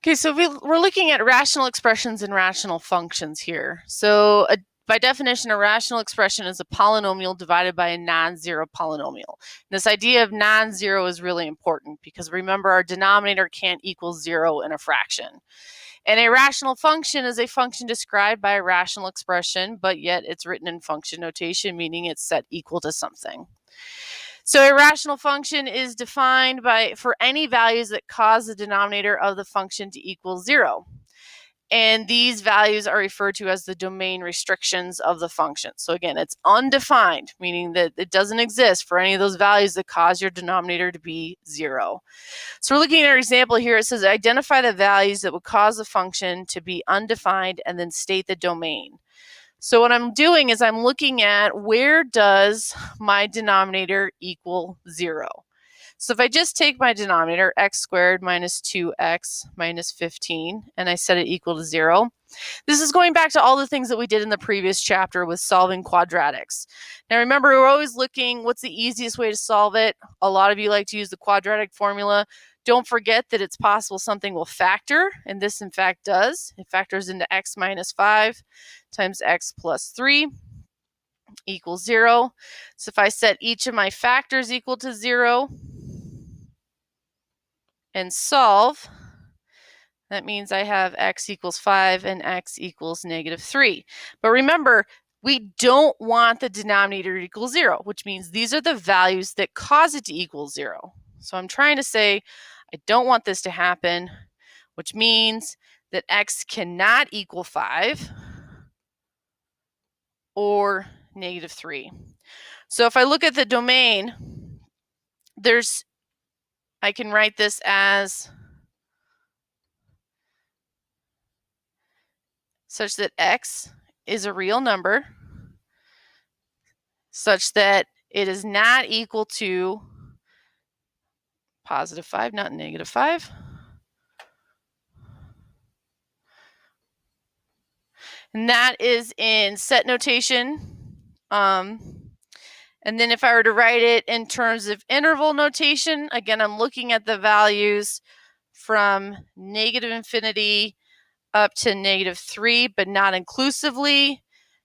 Okay, so we're looking at rational expressions and rational functions here. So by definition, a rational expression is a polynomial divided by a non-zero polynomial. This idea of non-zero is really important because remember our denominator can't equal zero in a fraction. And a rational function is a function described by a rational expression, but yet it's written in function notation, meaning it's set equal to something. So a rational function is defined for any values that cause the denominator of the function to equal zero. And these values are referred to as the domain restrictions of the function. So again, it's undefined, meaning that it doesn't exist for any of those values that cause your denominator to be zero. So we're looking at our example here. It says identify the values that would cause the function to be undefined and then state the domain. So what I'm doing is I'm looking at where does my denominator equal zero. So if I just take my denominator, x squared minus 2x minus 15, and I set it equal to 0, this is going back to all the things that we did in the previous chapter with solving quadratics. Now remember, we're always looking, what's the easiest way to solve it? A lot of you like to use the quadratic formula. Don't forget that it's possible something will factor, and this in fact does. It factors into x minus 5 times x plus 3 equals 0. So if I set each of my factors equal to 0 and solve, that means I have x equals 5 and x equals negative 3. But remember, we don't want the denominator to equal 0, which means these are the values that cause it to equal 0. So I'm trying to say I don't want this to happen, which means that x cannot equal 5 or negative 3. So if I look at the domain, I can write this as such that x is a real number, such that it is not equal to positive 5, not negative 5. And that is in set notation. And then if I were to write it in terms of interval notation, again, I'm looking at the values from negative infinity up to negative 3, but not inclusively,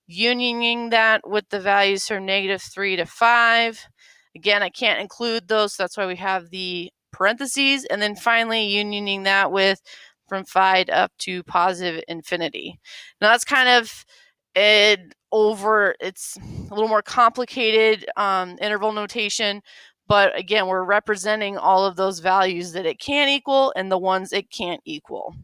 unioning that with the values from negative 3 to 5. Again, I can't include those, so that's why we have the parentheses. And then finally, unioning that with from 5 up to positive infinity. Now that's kind of it's a little more complicated interval notation, but again, we're representing all of those values that it can equal and the ones it can't equal.